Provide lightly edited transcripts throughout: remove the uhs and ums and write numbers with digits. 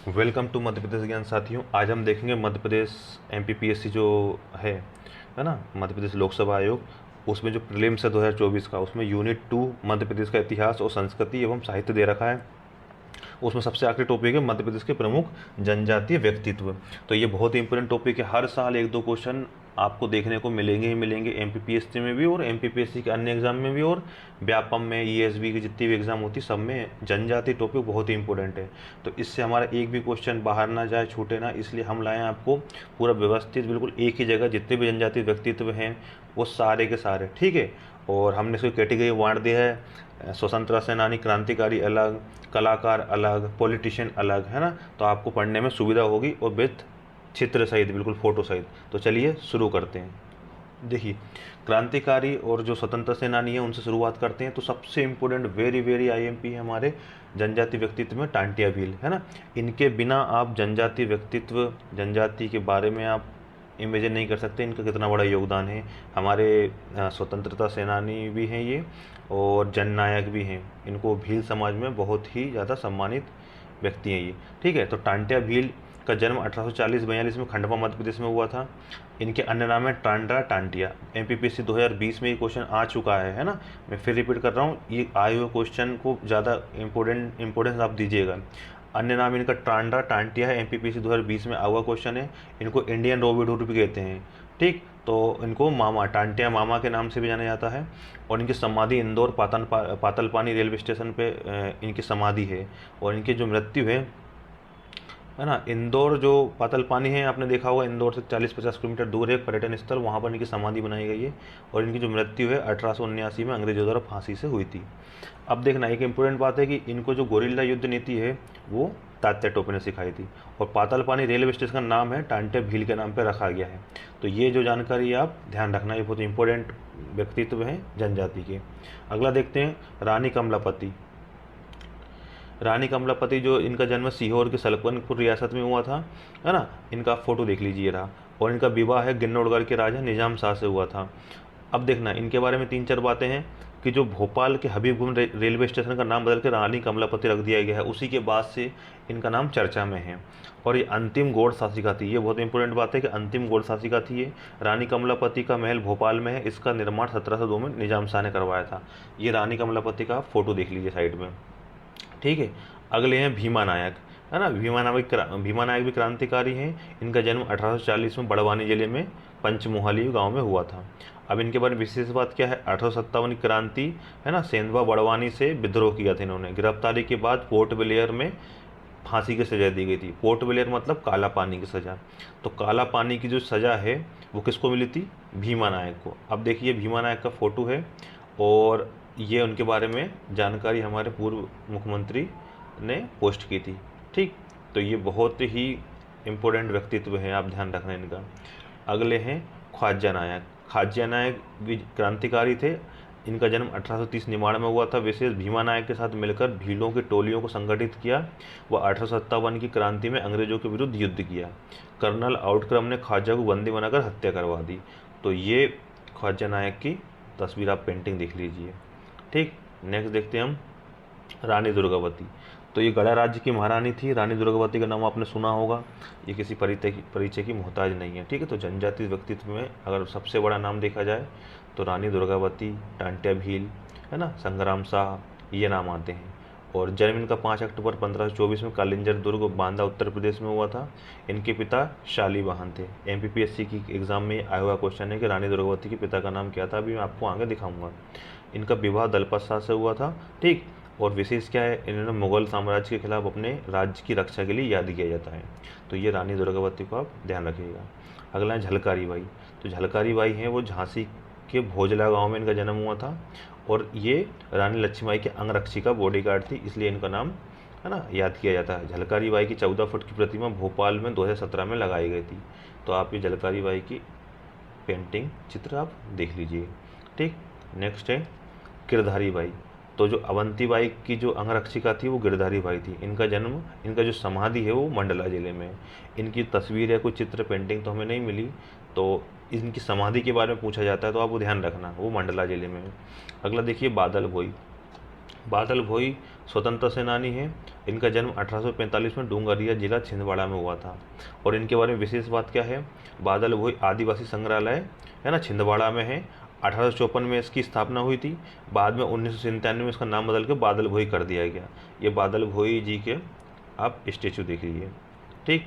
Welcome to Madhya Pradesh ज्ञान साथियों। आज हम देखेंगे मध्य प्रदेश एमपीपीएससी जो है ना, मध्य प्रदेश लोकसभा आयोग। उसमें जो प्रीलिम्स है 2024 का, उसमें यूनिट 2 मध्य प्रदेश का इतिहास और संस्कृति एवं साहित्य दे रखा है। उसमें सबसे आखिरी टॉपिक है मध्य प्रदेश के प्रमुख जनजातीय व्यक्तित्व। तो ये बहुत ही इंपॉर्टेंट टॉपिक है। हर साल एक दो क्वेश्चन आपको देखने को मिलेंगे ही मिलेंगे, एमपीपीएससी में भी और एमपीपीएससी के अन्य एग्जाम में भी, और व्यापम में, ईएसबी की जितनी भी एग्जाम होती सब में जनजाति टॉपिक बहुत ही इंपॉर्टेंट है। तो इससे हमारा एक भी क्वेश्चन बाहर ना जाए, छूटे ना, इसलिए हम लाए आपको पूरा व्यवस्थित, बिल्कुल एक ही जगह जितने भी जनजातीय व्यक्तित्व हैं वो सारे के सारे, ठीक है। और हमने इसको कैटेगरी बांट दिया है, स्वतंत्रता सेनानी, क्रांतिकारी अलग, कलाकार अलग, पॉलिटिशियन अलग, है ना। तो आपको पढ़ने में सुविधा होगी और विथ चित्र सहित, बिल्कुल फोटो सहित। तो चलिए शुरू करते हैं। देखिए, क्रांतिकारी और जो स्वतंत्रता सेनानी है उनसे शुरुआत करते हैं। तो सबसे इम्पोर्टेंट, वेरी वेरी आईएमपी है हमारे जनजाति व्यक्तित्व में टांटिया भील, है ना। इनके बिना आप जनजाति व्यक्तित्व, जनजाति के बारे में आप इमेजिन नहीं कर सकते इनका कितना बड़ा योगदान है। हमारे स्वतंत्रता सेनानी भी हैं ये, और जननायक भी हैं। इनको भील समाज में बहुत ही ज़्यादा सम्मानित व्यक्ति हैं ये, ठीक है। तो टांटिया भील का जन्म 1840-42 में खंडवा मध्य प्रदेश में हुआ था। इनके अन्य नाम है टांड्रा, टांटिया। एमपीपीएससी 2020 में ये क्वेश्चन आ चुका है ना। मैं फिर रिपीट कर रहा हूँ, ये आए हुए क्वेश्चन को ज़्यादा इंपॉर्टेंस आप दीजिएगा। अन्य नाम इनका टांड्रा, टांटिया है। एमपीपीएससी 2020 में आया हुआ क्वेश्चन है। इनको इंडियन रॉबिन हुड भी कहते हैं, ठीक। तो इनको मामा, टांटिया मामा के नाम से भी जाना जाता है। और इनकी समाधि इंदौर पातलपानी रेलवे स्टेशन पे इनकी समाधि है। और इनकी जो मृत्यु है ना, इंदौर जो पातलपानी है, आपने देखा होगा, इंदौर से 40-50 किलोमीटर दूर है पर्यटन स्थल, वहाँ पर इनकी समाधि बनाई गई है। और इनकी जो मृत्यु है 1879 में अंग्रेजों द्वारा फांसी से हुई थी। अब देखना, एक इम्पोर्टेंट बात है कि इनको जो गोरिल्ला युद्ध नीति है वो तात्या टोपे ने सिखाई थी। और पातालपानी रेलवे स्टेशन का नाम है टांटे भील के नाम पर रखा गया है। तो ये जो जानकारी आप ध्यान रखना, ये बहुत इंपॉर्टेंट व्यक्तित्व हैं जनजाति के। अगला देखते हैं, रानी कमलापति। रानी कमलापति, जो इनका जन्म सीहोर के सलकनपुर रियासत में हुआ था, है ना। इनका फोटो देख लीजिए रहा। और इनका विवाह है गिन्नौरगढ़ के राजा निजाम शाह से हुआ था। अब देखना, इनके बारे में 3-4 बातें हैं कि जो भोपाल के हबीबगंज रेलवे स्टेशन का नाम बदल के रानी कमलापति रख दिया गया है, उसी के बाद से इनका नाम चर्चा में है। और ये अंतिम गौड़ शासिका थी। ये बहुत इंपॉर्टेंट बात है कि अंतिम गौड़ शासिका थी ये। रानी कमलापति का महल भोपाल में है। इसका निर्माण 1702 में निजाम शाह ने करवाया था। ये रानी कमलापति का फोटो देख लीजिए साइड में, ठीक है। अगले हैं भीमा नायक, है ना। भीमा नायक भी क्रांतिकारी हैं। इनका जन्म 1840 में बड़वानी जिले में पंचमोहाली गांव में हुआ था। अब इनके बारे में विशेष बात क्या है, 1857 की क्रांति, है ना, सेंधवा बड़वानी से विद्रोह किया था इन्होंने। गिरफ्तारी के बाद पोर्ट ब्लेयर में फांसी की सज़ा दी गई थी। पोर्ट ब्लेयर मतलब काला पानी की सज़ा। तो काला पानी की जो सज़ा है वो किसको मिली थी, भीमा नायक को। अब देखिए, भीमा नायक का फोटो है, और ये उनके बारे में जानकारी हमारे पूर्व मुख्यमंत्री ने पोस्ट की थी, ठीक। तो ये बहुत ही इम्पोर्टेंट व्यक्तित्व है, आप ध्यान रखना इनका। अगले हैं ख्वाजा नायक। ख्वाजा नायक भी क्रांतिकारी थे। इनका जन्म 1830 निमाड़ में हुआ था। विशेष भीमा नायक के साथ मिलकर भीलों की टोलियों को संगठित किया। वह 1857 की क्रांति में अंग्रेजों के विरुद्ध युद्ध किया। कर्नल आउटक्रम ने ख्वाजा को बंदी बनाकर हत्या करवा दी। तो ये ख्वाजा नायक की तस्वीर आप पेंटिंग देख लीजिए, ठीक। नेक्स्ट देखते हैं हम, रानी दुर्गावती। तो ये गड़ा राज्य की महारानी थी। रानी दुर्गावती का नाम आपने सुना होगा। ये किसी परिचय की मोहताज नहीं है, ठीक है। तो जनजातीय व्यक्तित्व में अगर सबसे बड़ा नाम देखा जाए तो रानी दुर्गावती, टांटिया भील, है ना, संग्राम शाह, ये नाम आते हैं। और जन्म इनका 5 अक्टूबर 1524 में कालिंजर दुर्ग, बांदा, उत्तर प्रदेश में हुआ था। इनके पिता शालीवाहन थे। एमपीपीएससी की एग्जाम में आया हुआ क्वेश्चन है कि रानी दुर्गावती के पिता का नाम क्या था। अभी मैं आपको आगे दिखाऊंगा। इनका विवाह दलपत शाह से हुआ था, ठीक। और विशेष क्या है, इन्होंने मुगल साम्राज्य के खिलाफ अपने राज्य की रक्षा के लिए याद किया जाता है। तो ये रानी दुर्गावती को आप ध्यान रखिएगा। अगला है झलकारी बाई। तो झलकारी बाई हैं वो झांसी के भोजला गांव में इनका जन्म हुआ था। और ये रानी लक्ष्मीबाई के अंगरक्षिका बॉडीगार्ड थी, इसलिए इनका नाम, है ना, याद किया जाता है। झलकारी बाई की 14 फुट की प्रतिमा भोपाल में 2017 में लगाई गई थी। तो आप ये झलकारी बाई की पेंटिंग, चित्र आप देख लीजिए, ठीक। नेक्स्ट है गिरधारी बाई। तो जो अवंती बाई की जो अंगरक्षिका थी वो गिरधारी बाई थी। इनका जो समाधि है वो मंडला जिले में है। इनकी तस्वीर या कोई चित्र पेंटिंग तो हमें नहीं मिली। तो इनकी समाधि के बारे में पूछा जाता है तो आप वो ध्यान रखना, वो मंडला जिले में है। अगला देखिए, बादल भोई। बादल भोई स्वतंत्रता सेनानी हैं। इनका जन्म 1845 में डूंगरिया जिला छिंदवाड़ा में हुआ था। और इनके बारे में विशेष बात क्या है, बादल भोई आदिवासी संग्रहालय है ना छिंदवाड़ा में है। 1854 में इसकी स्थापना हुई थी। बाद में 1997 में इसका नाम बदल के बादल भोई कर दिया गया। ये बादल भोई जी के आप स्टेचू देख लीजिए। ठीक,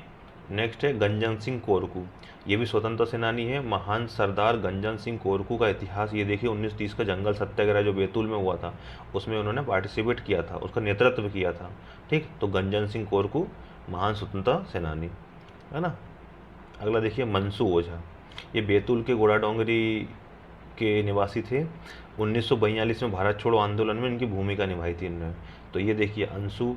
नेक्स्ट है गंजन सिंह कोरकू। ये भी स्वतंत्रता सेनानी है। महान सरदार गंजन सिंह कोरकू का इतिहास ये देखिए, 1930 का जंगल सत्याग्रह जो बैतूल में हुआ था उसमें उन्होंने पार्टिसिपेट किया था, उसका नेतृत्व किया था। ठीक, तो गंजन सिंह कोरकू महान स्वतंत्रता सेनानी है ना। अगला देखिए मनसू ओझा। ये बैतूल के घोड़ा डोंगरी के निवासी थे। 1942 में भारत छोड़ो आंदोलन में इनकी भूमिका निभाई थी इन्होंने। तो ये देखिए अंशु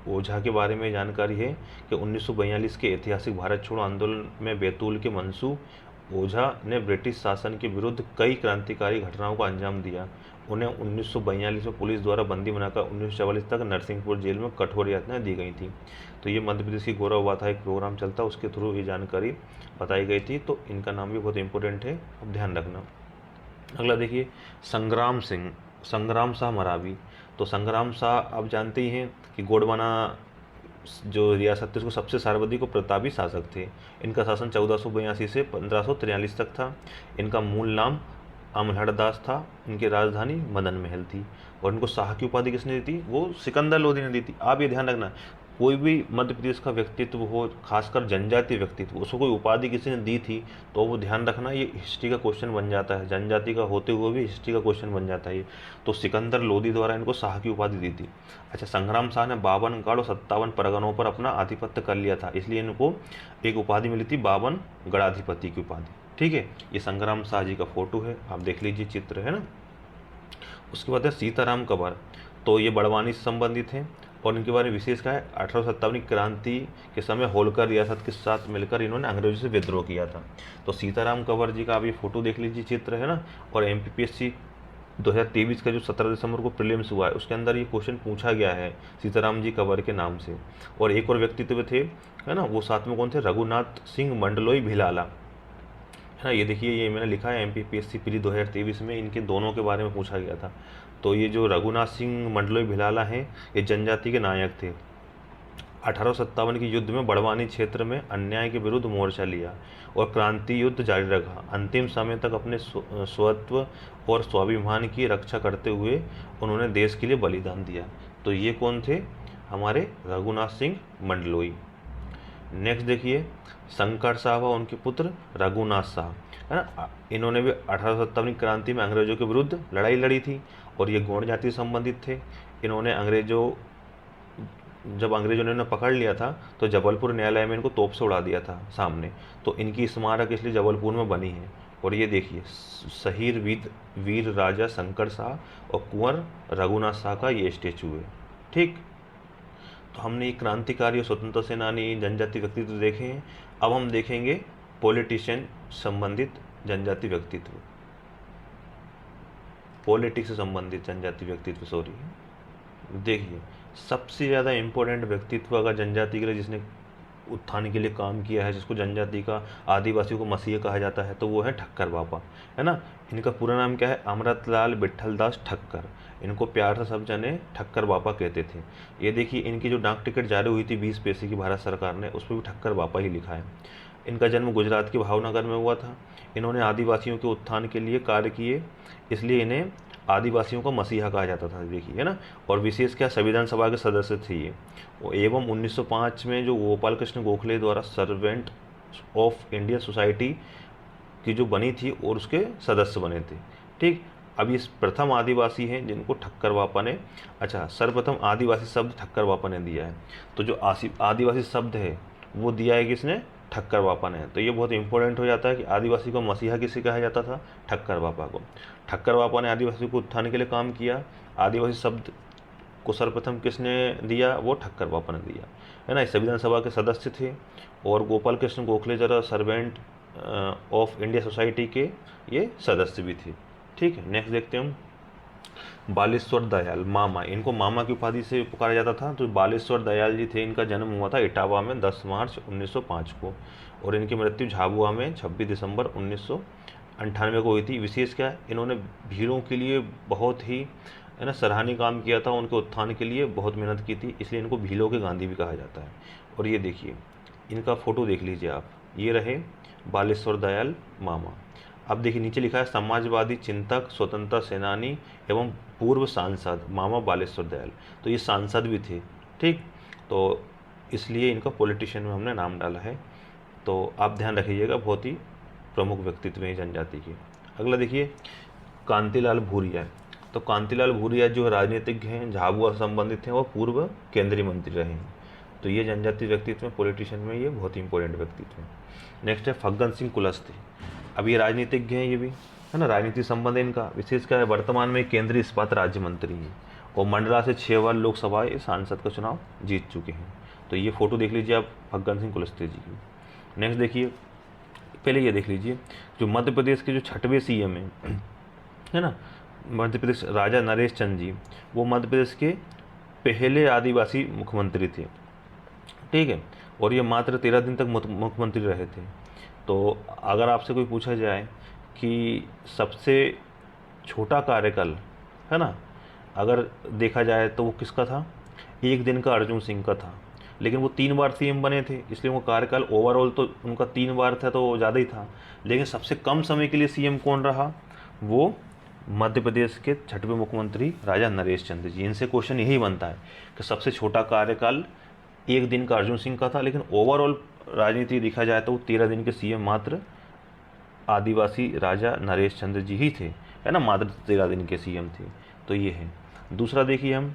ओझा के बारे में जानकारी है कि 1942 के ऐतिहासिक भारत छोड़ो आंदोलन में बैतूल के मनसू ओझा ने ब्रिटिश शासन के विरुद्ध कई क्रांतिकारी घटनाओं को अंजाम दिया। उन्हें 1942 में पुलिस द्वारा बंदी बनाकर 1944 तक नरसिंहपुर जेल में कठोर यातनाएं दी गई थी। तो ये मध्य प्रदेश की गौरव गाथा एक प्रोग्राम चलता, उसके थ्रू ये जानकारी बताई गई थी। तो इनका नाम भी बहुत इंपॉर्टेंट है, अब ध्यान रखना। अगला देखिए संग्राम सिंह, संग्राम शाह मरावी। तो संग्राम शाह आप जानते ही हैं कि गोंडवाना जो रियासत थी उसको सबसे सर्वाधिक और प्रतापी शासक थे। इनका शासन 1482 से 1543 तक था। इनका मूल नाम अमलहड़दास था। इनकी राजधानी मदन महल थी। और इनको शाह की उपाधि किसने दी थी, वो सिकंदर लोधी ने दी थी। आप ये ध्यान रखना, कोई भी मध्य प्रदेश का व्यक्तित्व हो, खासकर जनजातीय व्यक्तित्व, उसको कोई उपाधि किसी ने दी थी तो वो ध्यान रखना, ये हिस्ट्री का क्वेश्चन बन जाता है। जनजाति का होते हुए भी हिस्ट्री का क्वेश्चन बन जाता है ये। तो सिकंदर लोधी द्वारा इनको शाह की उपाधि दी थी। अच्छा, संग्राम शाह ने 52 गढ़ और 57 परगनों पर अपना आधिपत्य कर लिया था, इसलिए इनको एक उपाधि मिली थी 52 गढ़ाधिपति की उपाधि। ठीक है, ये संग्राम शाह जी का फोटो है, आप देख लीजिए, चित्र है ना। उसके बाद है सीताराम कंवर। तो ये बड़वानी से संबंधित हैं और इनके बारे में विशेष क्या है, 1857 की क्रांति के समय होलकर रियासत के साथ मिलकर इन्होंने अंग्रेजों से विद्रोह किया था। तो सीताराम कंवर जी का आप ये फोटो देख लीजिए, चित्र है ना। और MPPSC 2023 का जो 17 दिसंबर को प्रीलिम्स हुआ है उसके अंदर ये क्वेश्चन पूछा गया है सीताराम जी कंवर के नाम से। और एक और व्यक्तित्व थे है ना, वो साथ में कौन थे, रघुनाथ सिंह मंडलोई भिलाला है ना। ये देखिए, ये मैंने लिखा है MPPSC प्री 2023 में इनके दोनों के बारे में पूछा गया था। तो ये जो रघुनाथ सिंह मंडलोई भिलाला हैं, ये जनजाति के नायक थे। 1857 के युद्ध में बड़वानी क्षेत्र में अन्याय के विरुद्ध मोर्चा लिया और क्रांति युद्ध जारी रखा। अंतिम समय तक अपने स्वत्व और स्वाभिमान की रक्षा करते हुए उन्होंने देश के लिए बलिदान दिया। तो ये कौन थे, हमारे रघुनाथ सिंह मंडलोई। नेक्स्ट देखिए शंकर शाह व उनके पुत्र रघुनाथ शाह है ना। इन्होंने भी 1857 की क्रांति में अंग्रेजों के विरुद्ध लड़ाई लड़ी थी और ये गौड़ जाति से संबंधित थे। इन्होंने जब अंग्रेजों ने इन्हें पकड़ लिया था तो जबलपुर न्यायालय में इनको तोप से उड़ा दिया था सामने। तो इनकी स्मारक इसलिए जबलपुर में बनी है। और ये देखिए शहीद वीर राजा शंकर शाह और कुंवर रघुनाथ शाह का ये स्टेचू है। ठीक, तो हमने ये क्रांतिकारी और स्वतंत्रता सेनानी जनजाति व्यक्तित्व देखे हैं। अब हम देखेंगे पॉलिटिशियन संबंधित जनजाति व्यक्तित्व, पॉलिटिक्स से संबंधित जनजाति व्यक्तित्व। सॉरी, देखिए सबसे ज़्यादा इम्पोर्टेंट व्यक्तित्व अगर जनजाति के लिए जिसने उत्थान के लिए काम किया है, जिसको जनजाति का आदिवासियों को मसीहा कहा जाता है, तो वो है ठक्कर बापा है ना। इनका पूरा नाम क्या है, अमृतलाल विट्ठलदास ठक्कर। इनको प्यार से सब जने ठक्कर बापा कहते थे। ये देखिए इनकी जो डाक टिकट जारी हुई थी 20 पैसे की भारत सरकार ने, उस पर भी ठक्कर बापा ही लिखा है। इनका जन्म गुजरात के भावनगर में हुआ था। इन्होंने आदिवासियों के उत्थान के लिए कार्य किए, इसलिए इन्हें आदिवासियों का मसीहा कहा जाता था, देखिए है ना। और विशेष क्या, संविधान सभा के सदस्य थे ये। एवं 1905 में जो गोपाल कृष्ण गोखले द्वारा सर्वेंट ऑफ इंडिया सोसाइटी की जो बनी थी और उसके सदस्य बने थे। ठीक, अब ये प्रथम आदिवासी हैं जिनको ठक्कर बापा ने, अच्छा सर्वप्रथम आदिवासी शब्द ठक्कर बापा ने दिया है। तो जो आदिवासी शब्द है वो दिया है किसने, ठक्कर बापा ने। तो ये बहुत इंपॉर्टेंट हो जाता है कि आदिवासी को मसीहा किसे कहा जाता था, ठक्कर बापा को। ठक्कर बापा ने आदिवासी को उत्थान के लिए काम किया। आदिवासी शब्द को सर्वप्रथम किसने दिया, वो ठक्कर बापा ने दिया है ना। संविधान सभा के सदस्य थे और गोपाल कृष्ण गोखले जरा सर्वेंट ऑफ इंडिया सोसाइटी के ये सदस्य भी थे। ठीक है, नेक्स्ट देखते हैं हम बालेश्वर दयाल मामा। इनको मामा की उपाधि से पुकारा जाता था। तो बालेश्वर दयाल जी थे, इनका जन्म हुआ था इटावा में 10 मार्च 1905 को और इनकी मृत्यु झाबुआ में 26 दिसंबर 1998 को हुई थी। विशेष क्या है, इन्होंने भीड़ों के लिए बहुत ही है ना, सराहनीय काम किया था, उनके उत्थान के लिए बहुत मेहनत की थी, इसलिए इनको भीलों के गांधी भी कहा जाता है। और ये देखिए, इनका फ़ोटो देख लीजिए आप, ये रहे बालेश्वर दयाल मामा। अब देखिए नीचे लिखा है समाजवादी चिंतक, स्वतंत्रता सेनानी एवं पूर्व सांसद मामा बालेश्वर दयाल। तो ये सांसद भी थे, ठीक, तो इसलिए इनका पॉलिटिशियन में हमने नाम डाला है। तो आप ध्यान रखिएगा, बहुत ही प्रमुख व्यक्तित्व हैं जनजाति के। अगला देखिए कांतिलाल भूरिया। तो कांतिलाल भूरिया जो राजनीतिज्ञ हैं, झाबुआ से संबंधित हैं, वो पूर्व केंद्रीय मंत्री रहे हैं। तो ये जनजाति व्यक्तित्व में, पॉलिटिशियन में ये बहुत ही इंपॉर्टेंट व्यक्तित्व है। नेक्स्ट है फग्गन सिंह कुलस्ते। अब ये राजनीतिज्ञ हैं, ये भी है ना, राजनीति संबंध है इनका। विशेष क्या है, वर्तमान में केंद्रीय इस्पात राज्य मंत्री हैं और मंडला से 6 बार लोकसभा सांसद का चुनाव जीत चुके हैं। तो ये फोटो देख लीजिए आप फग्गन सिंह कुलस्ते जी की। नेक्स्ट देखिए, पहले ये देख लीजिए, जो मध्य प्रदेश के जो 6वें सीएम हैं, है ना, मध्य प्रदेश राजा नरेश चंद जी, वो मध्य प्रदेश के पहले आदिवासी मुख्यमंत्री थे, ठीक है, और ये मात्र 13 दिन तक मुख्यमंत्री रहे थे। तो अगर आपसे कोई पूछा जाए कि सबसे छोटा कार्यकाल, है ना, अगर देखा जाए तो वो किसका था, 1 दिन का अर्जुन सिंह का था। लेकिन वो 3 बार सीएम बने थे, इसलिए वो कार्यकाल ओवरऑल तो उनका 3 बार था, तो ज़्यादा ही था। लेकिन सबसे कम समय के लिए सीएम कौन रहा, वो मध्य प्रदेश के 6वें मुख्यमंत्री राजा नरेश चंद जी। इनसे क्वेश्चन यही बनता है कि सबसे छोटा कार्यकाल 1 दिन का अर्जुन सिंह का था, लेकिन ओवरऑल राजनीति देखा जाए तो 13 दिन के सीएम मात्र आदिवासी राजा नरेश चंद्र जी ही थे, है ना, मात्र 13 दिन के सीएम थे। तो ये है। दूसरा देखिए, हम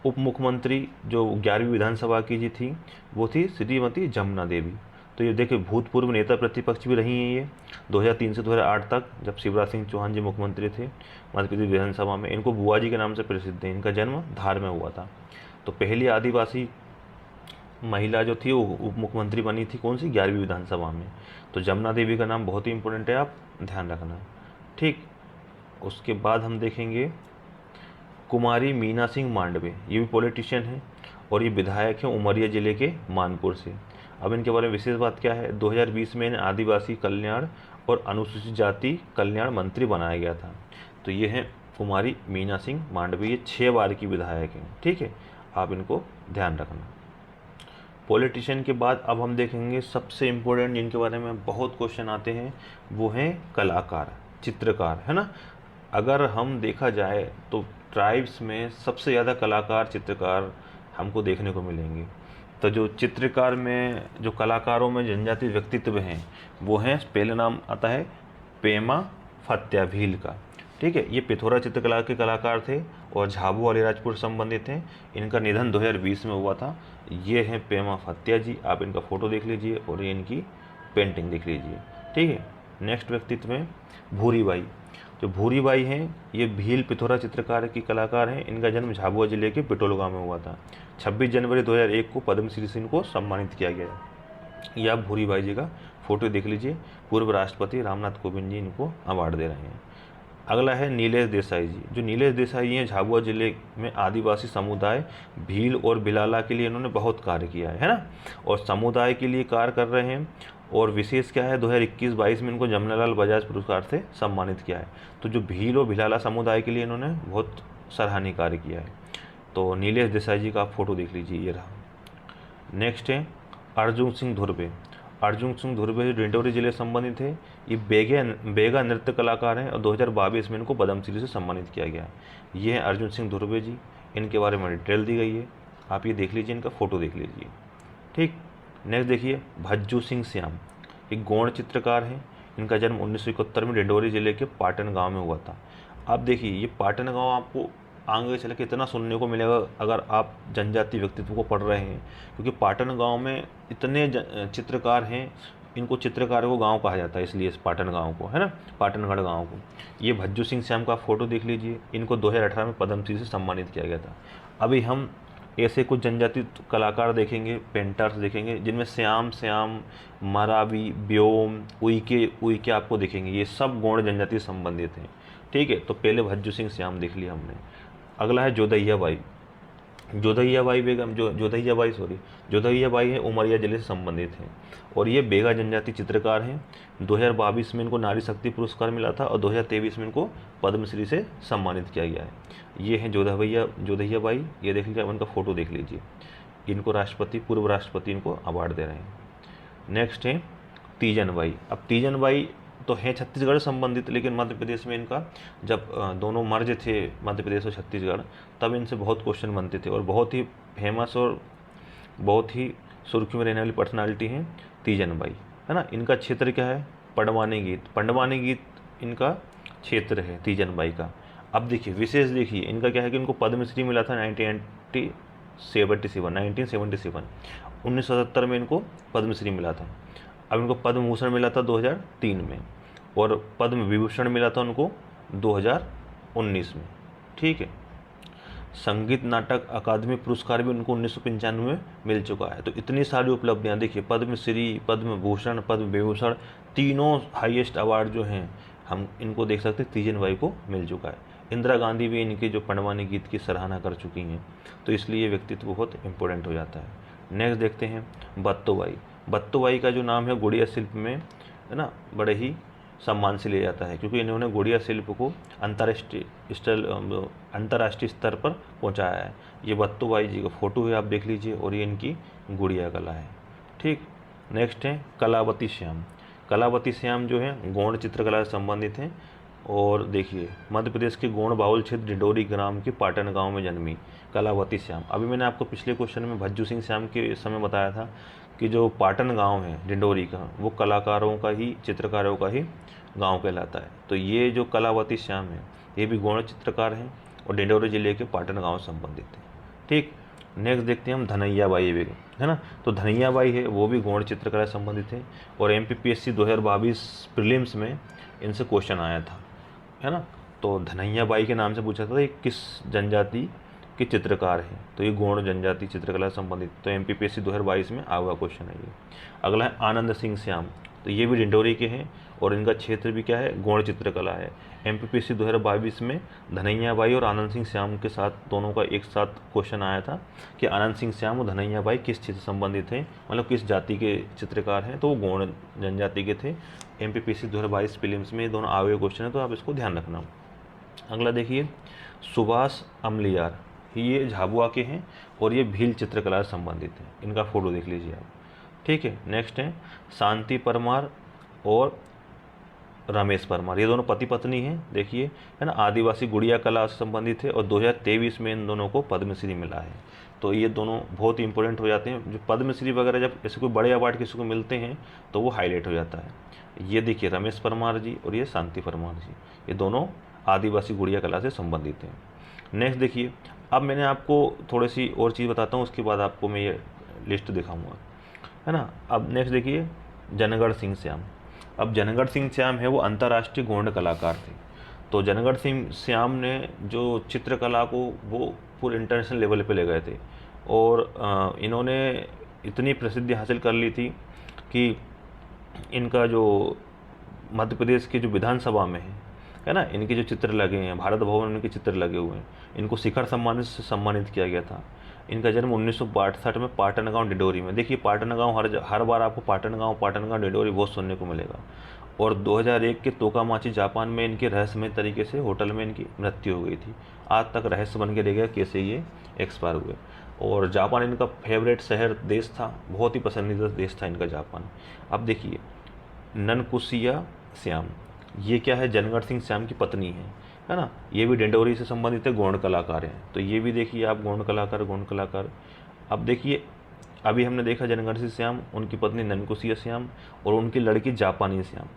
उप मुख्यमंत्री जो 11वीं विधानसभा की जी थी, वो थी श्रीमती जमुना देवी। तो ये देखिए भूतपूर्व नेता प्रतिपक्ष भी रही हैं ये 2003 से 2008 तक, जब शिवराज सिंह चौहान जी मुख्यमंत्री थे मध्य प्रदेश विधानसभा में। इनको बुआ जी के नाम से प्रसिद्ध है, इनका जन्म धार में हुआ था। तो पहली आदिवासी महिला जो थी वो उप मुख्यमंत्री बनी थी, कौन सी, 11वीं विधानसभा में। तो जमुना देवी का नाम बहुत ही इंपॉर्टेंट है, आप ध्यान रखना, ठीक। उसके बाद हम देखेंगे कुमारी मीना सिंह मांडवे, ये भी पॉलिटिशियन है और ये विधायक हैं उमरिया जिले के मानपुर से। अब इनके बारे में विशेष बात क्या है, 2020 में इन्हें आदिवासी कल्याण और अनुसूचित जाति कल्याण मंत्री बनाया गया था। तो ये हैं कुमारी मीना सिंह मांडवे, ये 6 बार की विधायक हैं, ठीक है, आप इनको ध्यान रखना। पॉलिटिशियन के बाद अब हम देखेंगे सबसे इम्पोर्टेंट, जिनके बारे में बहुत क्वेश्चन आते हैं, वो हैं कलाकार, चित्रकार, है ना। अगर हम देखा जाए तो ट्राइब्स में सबसे ज़्यादा कलाकार, चित्रकार हमको देखने को मिलेंगे। तो जो चित्रकार में, जो कलाकारों में जनजातीय व्यक्तित्व हैं, वो हैं, पहले नाम आता है पेमा फत्या भील का, ठीक है। ये पिथौरा चित्रकला के कलाकार थे और झाबुआ अलीराजपुर से संबंधित हैं। इनका निधन 2020 में हुआ था। ये हैं पेमा फत्या जी, आप इनका फ़ोटो देख लीजिए और ये इनकी पेंटिंग देख लीजिए, ठीक है। नेक्स्ट व्यक्तित्व में भूरी बाई। जो भूरी बाई हैं, ये भील पिथौरा चित्रकार की कलाकार हैं। इनका जन्म झाबुआ जिले के पिटोल गाँव में हुआ था। 26 जनवरी 2001 को पद्मश्री से इनको सम्मानित किया गया। ये आप भूरी बाई जी का फ़ोटो देख लीजिए, पूर्व राष्ट्रपति रामनाथ कोविंद जी इनको अवार्ड दे रहे हैं। अगला है नीलेश देसाई जी। जो नीलेश देसाई हैं, झाबुआ जिले में आदिवासी समुदाय भील और बिलाला के लिए इन्होंने बहुत कार्य किया है ना, और समुदाय के लिए कार्य कर रहे हैं। और विशेष क्या है, 2021-22 में इनको जमनालाल बजाज पुरस्कार से सम्मानित किया है। तो जो भील और भिलाला समुदाय के लिए इन्होंने बहुत सराहनीय कार्य किया है। तो नीलेश देसाई जी का आप फोटो देख लीजिए, ये रहा। नेक्स्ट है अर्जुन सिंह धुर्वे। अर्जुन सिंह धुर्वे डिंडोरी जिले से संबंधित है। ये बेगा नृत्य कलाकार हैं और 2022 में इनको पद्मश्री से सम्मानित किया गया है। ये हैं अर्जुन सिंह धुर्वे जी, इनके बारे में डिटेल दी गई है, आप ये देख लीजिए, इनका फ़ोटो देख लीजिए, ठीक। नेक्स्ट देखिए भज्जू सिंह श्याम, एक गौड़ चित्रकार हैं। इनका जन्म 1971 में डिंडोरी जिले के पाटन गाँव में हुआ था। आप देखिए, ये पाटन गाँव आपको आगे चल के इतना सुनने को मिलेगा अगर आप जनजाति व्यक्तित्व को पढ़ रहे हैं, क्योंकि पाटन गांव में इतने चित्रकार हैं, इनको चित्रकारों को गांव कहा जाता है, इसलिए इस पाटन गांव को, है ना, पाटनगढ़ गांव को। ये भज्जू सिंह श्याम का फ़ोटो देख लीजिए, इनको 2018 में पद्मश्री से सम्मानित किया गया था। अभी हम ऐसे कुछ जनजाति कलाकार देखेंगे, पेंटर्स देखेंगे, जिनमें श्याम, मरावी, ब्योम, उइके आपको दिखेंगे। ये सब गौड़ जनजाति से संबंधित हैं, ठीक है। तो पहले भज्जू सिंह श्याम देख लिया हमने। अगला है जोदैया बाई। जोधैयाबाई बेगम, जो जोधैयाबाई है उमरिया जिले से संबंधित हैं और ये बेगा जनजाति चित्रकार हैं। 2022 में इनको नारी शक्ति पुरस्कार मिला था और 2023 में इनको पद्मश्री से सम्मानित किया गया है। ये हैं जोधैयाबाई, ये देख लीजिए, इनका फोटो देख लीजिए। इनको राष्ट्रपति, पूर्व राष्ट्रपति इनको अवार्ड दे रहे हैं। नेक्स्ट है तीजन बाई। अब तीजन बाई तो हैं छत्तीसगढ़ संबंधित, लेकिन मध्य प्रदेश में इनका जब दोनों मर्ज थे, मध्य प्रदेश और छत्तीसगढ़, तब इनसे बहुत क्वेश्चन बनते थे और बहुत ही फेमस और बहुत ही सुर्खियों में रहने वाली पर्सनालिटी हैं तीजन बाई, है ना। इनका क्षेत्र क्या है? पंडवानी गीत इनका क्षेत्र है तीजन बाई का। अब देखिए विशेष, देखिए इनका क्या है कि इनको पद्मश्री मिला था 1977 1977 में इनको पद्मश्री मिला था। अब इनको पद्म भूषण मिला था 2003 में और पद्म विभूषण मिला था उनको 2019 में, ठीक है। संगीत नाटक अकादमी पुरस्कार भी उनको 1995 में मिल चुका है। तो इतनी सारी उपलब्धियां, देखिए पद्मश्री, पद्म भूषण, पद्म विभूषण, तीनों हाईएस्ट अवार्ड जो हैं हम इनको देख सकते हैं तीजन बाई को मिल चुका है। इंदिरा गांधी भी इनके जो पंडवानी गीत की सराहना कर चुकी हैं, तो इसलिए ये व्यक्तित्व बहुत इंपॉर्टेंट हो जाता है। नेक्स्ट देखते हैं बत्तोबाई। बत्तोबाई का जो नाम है गुड़िया शिल्प में, है ना, बड़े ही सम्मान से लिया जाता है क्योंकि इन्होंने गुड़िया शिल्प को अंतर्राष्ट्रीय स्तर पर पहुंचाया है। ये बत्तोबाई जी का फोटो है, आप देख लीजिए, और ये इनकी गुड़िया कला है, ठीक। नेक्स्ट है कलावती श्याम। कलावती श्याम जो है गौड़ चित्रकला से संबंधित हैं और देखिए मध्य प्रदेश के गौड़ बाहुल क्षेत्र डिंडोरी ग्राम के पाटन गांव में जन्मी कलावती श्याम। अभी मैंने आपको पिछले क्वेश्चन में भज्जू सिंह श्याम के समय बताया था कि जो पाटन गांव है डिंडोरी का, वो कलाकारों का ही, चित्रकारों का ही गांव कहलाता है। तो ये जो कलावती श्याम है ये भी गौड़ चित्रकार हैं और डिंडोरी जिले के पाटन गांव से संबंधित है, ठीक। नेक्स्ट देखते हैं हम धनैयाबाई बेगम, है ना। तो धनैयाबाई है वो भी गौड़ चित्रकला से संबंधित है और MPPSC 2022 प्रीलिम्स में इनसे क्वेश्चन आया था, है ना। तो धनैयाबाई के नाम से पूछा था ये किस जनजाति के चित्रकार हैं, तो ये गौड़ जनजाति चित्रकला से संबंधित, तो MPPSC 2022 में आया हुआ क्वेश्चन है ये। अगला है आनंद सिंह श्याम, तो ये भी डिंडोरी के हैं और इनका क्षेत्र भी क्या है? गौड़ चित्रकला है। MPPSC 2022 में धनैयाबाई और आनंद सिंह श्याम के साथ दोनों का एक साथ क्वेश्चन आया था कि आनंद सिंह श्याम और धनैयाबाई किस चीज़ से संबंधित हैं, मतलब किस जाति के चित्रकार हैं, तो वो गौड़ जनजाति के थे। MPPSC 2022 प्रीलिम्स में ये दोनों आए हुए क्वेश्चन है, तो आप इसको ध्यान रखना। अगला देखिए सुभाष अमलियार, ये झाबुआ के हैं और ये भील चित्रकला से संबंधित हैं। इनका फोटो देख लीजिए आप, ठीक है। नेक्स्ट है शांति परमार और रमेश परमार, ये दोनों पति पत्नी हैं, देखिए, है ना। आदिवासी गुड़िया कला से संबंधित है और 2023 में इन दोनों को पद्मश्री मिला है। तो ये दोनों बहुत ही इंपॉर्टेंट हो जाते हैं। जो पद्मश्री वगैरह जब ऐसे कोई बड़े अवार्ड किसी को मिलते हैं तो वो हाईलाइट हो जाता है। ये देखिए रमेश परमार जी और ये शांति परमार जी, ये दोनों आदिवासी गुड़िया कला से संबंधित हैं। नेक्स्ट देखिए, अब मैंने आपको थोड़ी सी और चीज़ बताता हूँ, उसके बाद आपको मैं ये लिस्ट दिखाऊंगा, है ना। अब नेक्स्ट देखिए जनगढ़ सिंह श्याम। अब जनगढ़ सिंह श्याम है वो अंतर्राष्ट्रीय गौड़ कलाकार थे। तो जनगढ़ सिंह श्याम ने जो चित्रकला को वो पूरे इंटरनेशनल लेवल पे ले गए थे और इन्होंने इतनी प्रसिद्धि हासिल कर ली थी कि इनका जो मध्य प्रदेश की जो विधानसभा में है ना, इनके जो चित्र लगे हैं, भारत भवन में इनके चित्र लगे हुए हैं, इनको शिखर सम्मान से सम्मानित किया गया था। इनका जन्म 1962 में पाटन गांव डिंडोरी में, देखिए पाटन गांव हर बार आपको पाटन गांव डिंडोरी बहुत सुनने को मिलेगा। और 2001 के तोकामाची जापान में इनके रहस्यमय तरीके से होटल में इनकी मृत्यु हो गई थी। आज तक रहस्य बन के रह गया कैसे ये एक्सपायर हुए। और जापान इनका फेवरेट शहर देश था, बहुत ही पसंदीदा देश था इनका जापान। अब देखिए ननकुसिया श्याम, ये क्या है? जनगढ़ सिंह श्याम की पत्नी है ना। ये भी डिंडोरी से संबंधित है, गौड़ कलाकार हैं। तो ये भी देखिए आप गौड़ कलाकार। अब देखिए अभी हमने देखा जनगढ़ सिंह श्याम, उनकी पत्नी ननकुसिया श्याम और उनकी लड़की जापानी श्याम।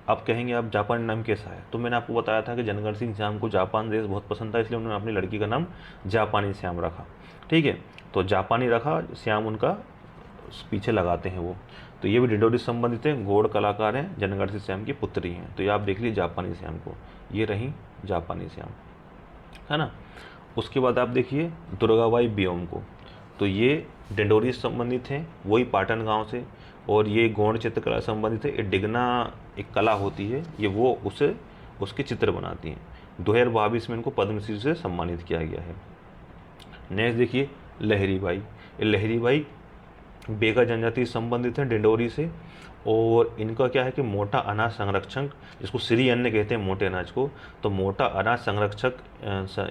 अब कहेंगे आप जापानी नाम कैसा है? तो मैंने आपको बताया था कि जनगढ़ सिंह श्याम को जापान देश बहुत पसंद था, इसलिए उन्होंने अपनी लड़की का नाम जापानी श्याम रखा, ठीक है। तो जापानी रखा, श्याम उनका पीछे लगाते हैं वो। तो ये भी डिंडोरी से संबंधित है, गौड़ कलाकार हैं, जनगढ़ सिंह श्याम की पुत्री हैं। तो ये आप देख लीजिए जापानी श्याम को, ये रही जापानी श्याम, है ना। उसके बाद आप देखिए दुर्गाबाई बियोम को, तो ये डिंडोरी से संबंधित हैं, वही पाटन गांव से, और ये गौड़ चित्रकला से संबंधित है। ये डिगना एक कला होती है, ये वो उसके चित्र बनाती हैं। 2022 में इनको पद्मश्री से सम्मानित किया गया है। नेक्स्ट देखिए लहरी बाई। ये लहरी बाई बेगा जनजाति से संबंधित हैं, डिंडोरी से। और इनका क्या है कि मोटा अनाज संरक्षक, जिसको श्री अन्न कहते हैं मोटे अनाज को, तो मोटा अनाज संरक्षक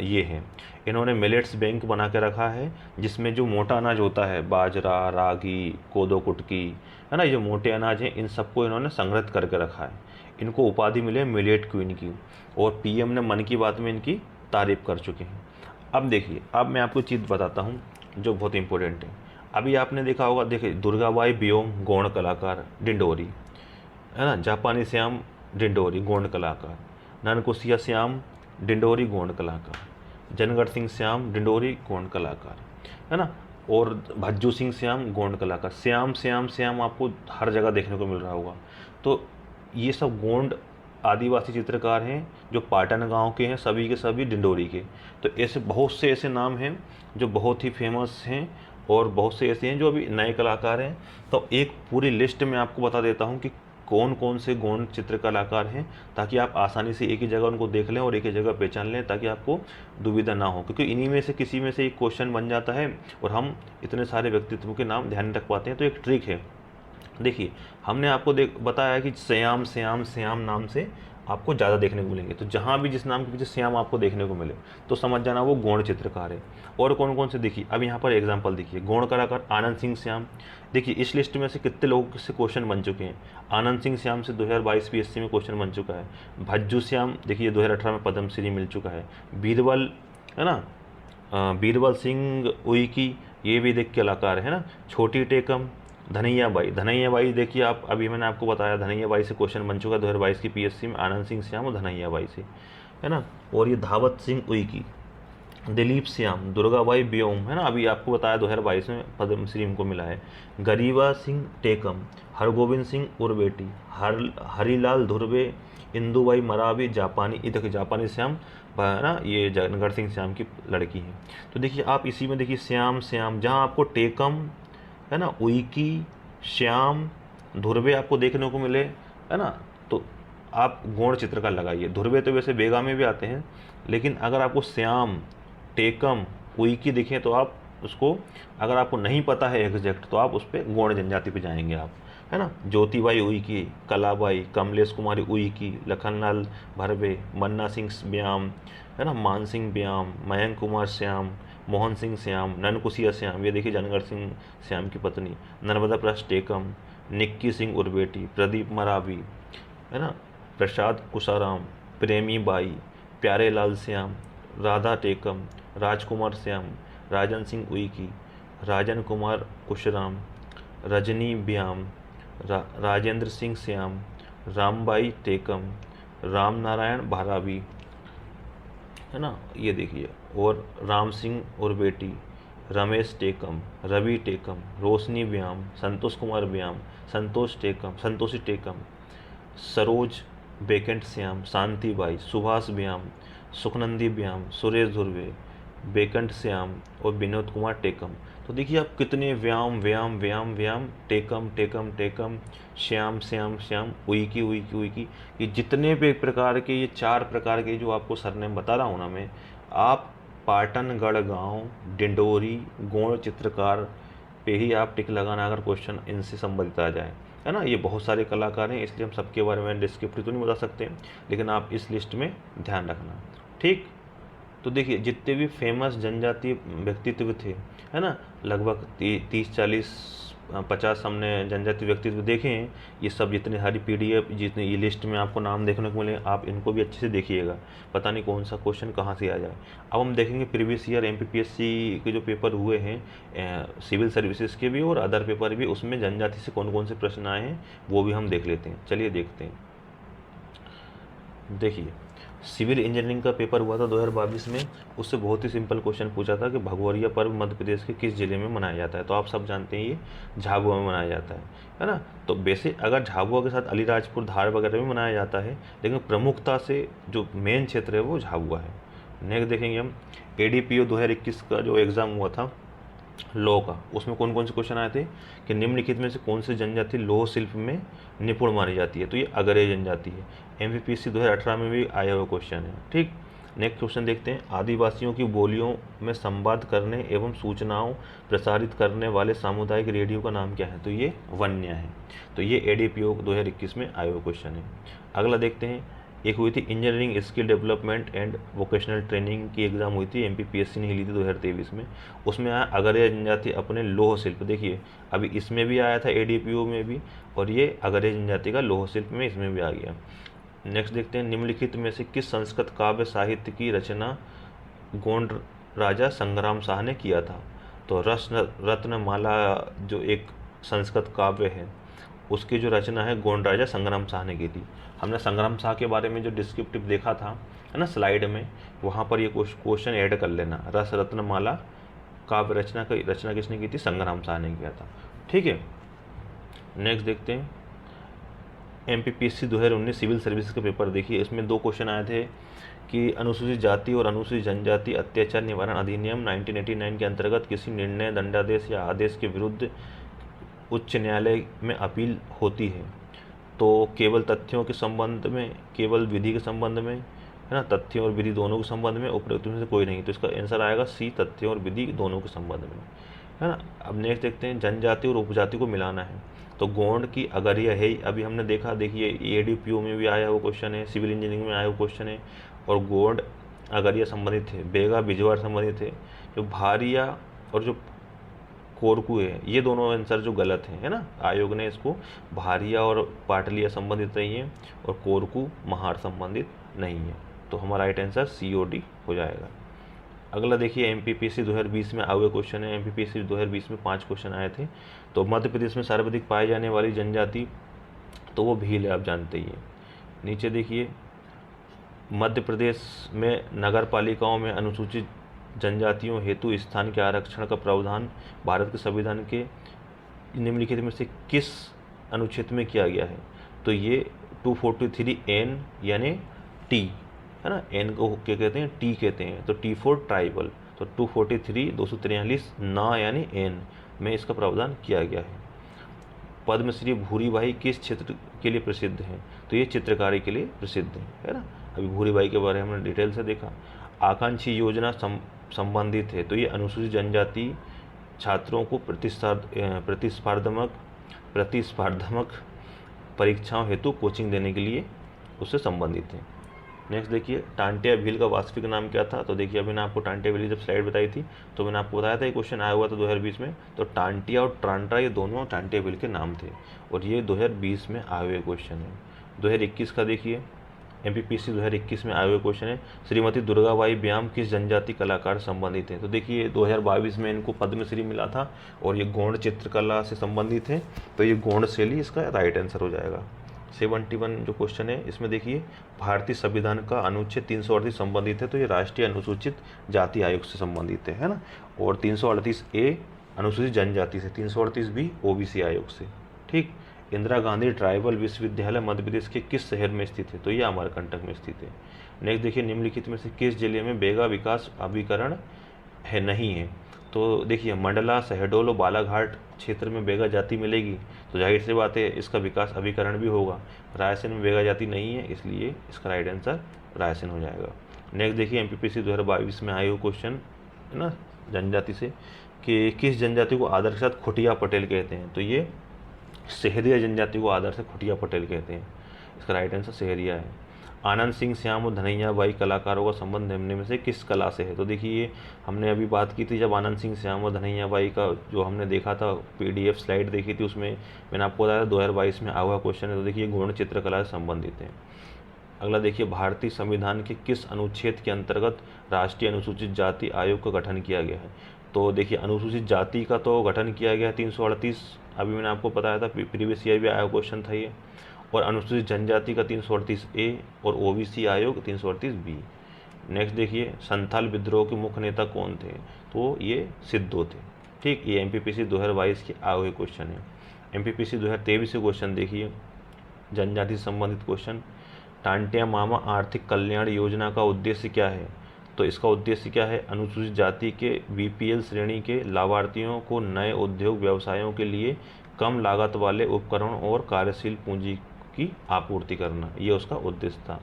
ये हैं। इन्होंने मिलेट्स बैंक बना के रखा है, जिसमें जो मोटा अनाज होता है, बाजरा, रागी, कोदो कुटकी, है ना, ये जो मोटे अनाज हैं, इन सबको इन्होंने संग्रहित करके रखा है। इनको उपाधि मिली है मिलेट क्वीन की, और पीएम ने मन की बात में इनकी तारीफ कर चुके हैं। अब देखिए, अब मैं आपको चीज़ बताता हूँ जो बहुत इंपॉर्टेंट है। अभी आपने देखा होगा, देखिए दुर्गाबाई ब्योम गौण कलाकार, डिंडोरी, है ना, जापानी श्याम डिंडोरी गौण कलाकार, ननकुसिया श्याम डिंडोरी गौण कलाकार, जनगढ़ सिंह श्याम डिंडोरी गौण कलाकार, है ना, और भज्जू सिंह श्याम गौण कलाकार। श्याम श्याम श्याम आपको हर जगह देखने को मिल रहा होगा। तो ये सब गोंड आदिवासी चित्रकार हैं जो पाटन गांव के हैं, सभी के सभी डिंडोरी के। तो ऐसे बहुत से ऐसे नाम हैं जो बहुत ही फेमस हैं, और बहुत से ऐसे हैं जो अभी नए कलाकार हैं। तो एक पूरी लिस्ट में आपको बता देता हूं कि कौन कौन से गोंड चित्र कलाकार हैं, ताकि आप आसानी से एक ही जगह उनको देख लें और एक ही जगह पहचान लें, ताकि आपको दुविधा ना हो। क्योंकि इन्हीं में से किसी में से एक क्वेश्चन बन जाता है और हम इतने सारे व्यक्तित्वों के नाम ध्यान रख पाते हैं। तो एक ट्रिक है, देखिए हमने आपको बताया कि श्याम श्याम श्याम नाम से आपको ज़्यादा देखने को मिलेंगे। तो जहाँ भी जिस नाम के पीछे श्याम आपको देखने को मिले तो समझ जाना वो गौण चित्रकार है। और कौन कौन से, देखिए अब यहाँ पर एग्जांपल देखिए, गौण कलाकार आनंद सिंह श्याम। देखिए इस लिस्ट में से कितने लोगों से क्वेश्चन बन चुके हैं। आनंद सिंह श्याम से 2022 पीएससी में क्वेश्चन बन चुका है। भज्जू श्याम देखिए 2018 में पद्मश्री मिल चुका है। बीरबल, है ना, बीरबल सिंह उइकी, ये भी देख कलाकार है ना। छोटी टेकम, धनैया बाई, धनैया बाई देखिए आप, अभी मैंने आपको बताया धनैया बाई से क्वेश्चन बन चुका है 2022 की पीएससी में, आनंद सिंह श्याम और धनैया बाई से, है ना। और ये धावत सिंह उइकी, दिलीप श्याम, दुर्गाबाई ब्योम, है ना, अभी आपको बताया 2022 में पद्मश्री इनको मिला है। गरीबा सिंह टेकम, हरगोविंद सिंह उर्वेटी, हरिलाल धुर्वे, इंदुबाई मरावी, जापानी, ये देखिए जापानी श्याम, है ना, ये जनगढ़ सिंह श्याम की लड़की है। तो देखिए आप इसी में देखिए श्याम श्याम, जहाँ आपको टेकम, है ना, उइकी, श्याम, धुर्वे आपको देखने को मिले, है ना, तो आप गौण चित्रकार लगाइए। धुर्वे तो वैसे बेगा में भी आते हैं, लेकिन अगर आपको श्याम, टेकम, उइकी दिखें तो आप उसको, अगर आपको नहीं पता है एग्जैक्ट, तो आप उस पर गौण जनजाति पे जाएंगे आप, है ना। ज्योतिबाई उइकी, कलाबाई, कमलेश कुमारी उइकी, लखनलाल भरवे, मन्ना सिंह ब्याम, है ना, मान सिंह ब्याम, मयंक कुमार श्याम, मोहन सिंह श्याम, ननकुसिया श्याम, ये देखिए जनगढ़ सिंह श्याम की पत्नी, नर्मदा प्रसाद टेकम, निक्की सिंह उर्वेटी, प्रदीप मरावी, है ना, प्रसाद कुशाराम, प्रेमी बाई, प्यारे लाल श्याम, राधा टेकम, राजकुमार श्याम, राजन सिंह उइकी, राजन कुमार कुशराम, रजनी ब्याम, राजेंद्र सिंह श्याम, रामबाई टेकम, राम नारायण भारावी, है ना, ये देखिए, और राम सिंह उर्वेटी, रमेश टेकम, रवि टेकम, रोशनी ब्याम, संतोष कुमार ब्याम, संतोषी टेकम, सरोज बेकेंट श्याम, शांति बाई, सुभाष ब्याम, सुखनंदी ब्याम, सुरेश धुर्वे, बेकंठ श्याम और विनोद कुमार टेकम। तो देखिए आप कितने व्याम व्याम व्याम व्याम, टेकम टेकम टेकम, श्याम श्याम श्याम, उइकी उइकी उइकी, ये जितने भी प्रकार के, ये 4 प्रकार के जो आपको सरनेम बता रहा हूँ ना मैं, आप पाटनगढ़ गांव, डिंडोरी, गौण चित्रकार पे ही आप टिक लगाना अगर क्वेश्चन इनसे संबंधित आ जाए, है ना। ये बहुत सारे कलाकार हैं, इसलिए हम सबके बारे में डिस्क्रिप्टिव तो नहीं बता सकते, लेकिन आप इस लिस्ट में ध्यान रखना, ठीक। तो देखिए जितने भी फेमस जनजातीय व्यक्तित्व थे, है ना, लगभग 30-40-50 हमने जनजातीय व्यक्तित्व देखे हैं। ये सब जितने सारी PDF, जितने ये लिस्ट में आपको नाम देखने को मिले, आप इनको भी अच्छे से देखिएगा, पता नहीं कौन सा क्वेश्चन कहाँ से आ जाए। अब हम देखेंगे प्रीवियस ईयर MPPSC के जो पेपर हुए हैं, सिविल सर्विसेज के भी और अदर पेपर भी, उसमें जनजाति से कौन कौन से प्रश्न आए हैं वो भी हम देख लेते हैं। चलिए देखते हैं। देखिए सिविल इंजीनियरिंग का पेपर हुआ था 2022 में, उससे बहुत ही सिंपल क्वेश्चन पूछा था कि भगोरिया पर्व मध्य प्रदेश के किस जिले में मनाया जाता है। तो आप सब जानते हैं ये झाबुआ में मनाया जाता है ना। तो वैसे अगर झाबुआ के साथ अलीराजपुर, धार वगैरह में मनाया जाता है, लेकिन प्रमुखता से जो मेन क्षेत्र है वो झाबुआ है। नेक्स्ट देखेंगे हम ADPO 2021 का जो एग्ज़ाम हुआ था लॉ का, उसमें कौन कौन से क्वेश्चन आए थे कि निम्नलिखित में से कौन सी जनजाति लौह शिल्प में निपुण मानी जाती है। तो ये अगरे जनजाति है। MPPSC 2018 में भी आया हुआ क्वेश्चन है, ठीक। नेक्स्ट क्वेश्चन देखते हैं, आदिवासियों की बोलियों में संवाद करने एवं सूचनाओं प्रसारित करने वाले सामुदायिक रेडियो का नाम क्या है? तो ये वन्य है। तो ये ADPO 2021 में आया हुआ क्वेश्चन है। अगला देखते हैं, एक हुई थी engineering skill development and vocational training की एग्जाम हुई थी, MPPSC ने ली थी 2023 में। उसमें आया अगरिया जनजाति अपने लोह शिल्प, देखिए अभी इसमें भी आया था ADPO में भी, और ये अगरिया जनजाति का लोह शिल्प में इसमें भी आ गया। नेक्स्ट देखते हैं, निम्नलिखित में से किस संस्कृत काव्य साहित्य की रचना गोंड राजा संग्राम शाह ने किया था? तो रत्नमाला जो एक संस्कृत काव्य है उसकी जो रचना है गोंड राजा संग्राम शाह ने की थी। हमने संग्राम शाह के बारे में जो डिस्क्रिप्टिव देखा था है ना स्लाइड में, वहाँ पर ये क्वेश्चन ऐड कर लेना, रस रत्नमाला काव्य रचना की रचना किसने की थी? संग्राम शाह ने किया था। ठीक है, नेक्स्ट देखते हैं, MPPSC 2019 सिविल सर्विसेज का पेपर देखिए, इसमें 2 क्वेश्चन आए थे कि अनुसूचित जाति और अनुसूचित जनजाति अत्याचार निवारण अधिनियम 1989 के अंतर्गत किसी निर्णय, दंडादेश या आदेश के विरुद्ध उच्च न्यायालय में अपील होती है तो केवल तथ्यों के संबंध में, केवल विधि के संबंध में, है ना, तथ्यों और विधि दोनों के संबंध में, उपरोक्त में से कोई नहीं। तो इसका आंसर आएगा C, तथ्यों और विधि दोनों के संबंध में, है ना। अब नेक्स्ट देखते हैं, जनजाति और उपजाति को मिलाना है तो गोंड की अगरिया है, अभी हमने देखा, देखिए ADPO में भी आया हुआ क्वेश्चन है, सिविल इंजीनियरिंग में आया हुआ क्वेश्चन है, और गोंड अगरिया संबंधित थे, बेगा बिजवार संबंधित थे। जो भारिया और जो कोरकू है ये दोनों आंसर जो गलत है ना, आयोग ने इसको भारिया और पाटलिया संबंधित नहीं है और कोरकू महार संबंधित नहीं है, तो हमारा राइट आंसर COD हो जाएगा। अगला देखिए, MPPSC 2020 में आए हुए क्वेश्चन है। MPPSC 2020 में 5 क्वेश्चन आए थे। तो मध्य प्रदेश में सर्वाधिक पाई जाने वाली जनजाति तो वो भील है, आप जानते ही हैं। नीचे देखिए, मध्य प्रदेश में नगर पालिकाओं में अनुसूचित जनजातियों हेतु स्थान के आरक्षण का प्रावधान भारत के संविधान के निम्नलिखित में से किस अनुच्छेद में किया गया है? तो ये 243N यानी T, है ना, N को क्या कहते हैं? T कहते हैं, तो T फॉर ट्राइबल। तो 243 ना यानी N में इसका प्रावधान किया गया है। पद्मश्री भूरीबाई किस क्षेत्र के लिए प्रसिद्ध हैं? तो ये चित्रकारी के लिए प्रसिद्ध है ना। अभी भूरीबाई के बारे में हमने डिटेल से देखा। आकांक्षी योजना संबंधित है तो ये अनुसूचित जनजाति छात्रों को प्रतिस्पर्धात्मक परीक्षाओं हेतु कोचिंग देने के लिए उससे संबंधित है। नेक्स्ट देखिए, टांटिया भील का वास्तविक नाम क्या था? तो देखिए, अभी मैंने आपको टांटिया भील की जब स्लाइड बताई थी तो मैंने आपको बताया था ये क्वेश्चन आया हुआ था 2020 में। तो टांटिया और ट्रांटा ये दोनों टांटिया भील के नाम थे और ये 2020 में आए हुए क्वेश्चन है। 2021 का देखिए, MPPSC 2021 में आए हुए क्वेश्चन है, श्रीमती दुर्गाबाई व्याम किस जनजाति कलाकार संबंधित है? तो देखिए 2022 में इनको पद्मश्री मिला था और ये गोंड चित्रकला से संबंधित है, तो ये गोंड शैली इसका राइट आंसर हो जाएगा। 71 जो क्वेश्चन है इसमें देखिए, भारतीय संविधान का अनुच्छेद 338 संबंधित है तो ये राष्ट्रीय अनुसूचित जाति आयोग से संबंधित है ना, और 338A अनुसूचित जनजाति से, 338B OBC आयोग से। ठीक, इंदिरा गांधी ट्राइबल विश्वविद्यालय मध्य प्रदेश के किस शहर में स्थित है? तो ये अमरकंटक में स्थित है। नेक्स्ट देखिए, निम्नलिखित में से किस जिले में बेगा विकास अभिकरण है नहीं है? तो देखिए, मंडला, शहडोल और बालाघाट क्षेत्र में बेगा जाति मिलेगी तो जाहिर सी बात है इसका विकास अभिकरण भी होगा। रायसेन में बेगा जाति नहीं है इसलिए इसका राइट आंसर रायसेन हो जाएगा। नेक्स्ट देखिए, MPPSC 2022 में आए हुए क्वेश्चन है ना जनजाति से, कि किस जनजाति को आदर्शत खुटिया पटेल कहते हैं? तो ये सहरिया जनजाति को आदर्श खुटिया पटेल कहते हैं, इसका राइट आंसर सहरिया है। आनंद सिंह श्याम और धनैया बाई कलाकारों का संबंध निम्न में से किस कला से है? तो देखिए, हमने अभी बात की थी जब आनंद सिंह श्याम और धनैया बाई का जो हमने देखा था PDF स्लाइड देखी थी, उसमें मैंने आपको बताया 2022 में आया हुआ क्वेश्चन है। तो देखिए, गोंड चित्रकला से संबंधित है। अगला देखिए, भारतीय संविधान के किस अनुच्छेद के अंतर्गत राष्ट्रीय अनुसूचित जाति आयोग का गठन किया गया है? तो देखिए, अनुसूचित जाति का तो गठन किया गया है 338, अभी मैंने आपको बताया था, प्रीवियस ईयर भी आया क्वेश्चन था ये, और अनुसूचित जनजाति का 338A और OBC आयोग 338B। नेक्स्ट देखिए, संथाल विद्रोह के मुख्य नेता कौन थे? तो ये सिद्धो थे। ठीक, ये MPPSC 2022 के आए हुए क्वेश्चन है। MPPSC 2023 से क्वेश्चन देखिए, जनजाति से संबंधित क्वेश्चन, टांटिया मामा आर्थिक कल्याण योजना का उद्देश्य क्या है? तो इसका उद्देश्य क्या है? अनुसूचित जाति के BPL श्रेणी के लाभार्थियों को नए उद्योग व्यवसायों के लिए कम लागत वाले उपकरण और कार्यशील पूंजी की आपूर्ति करना, ये उसका उद्देश्य था।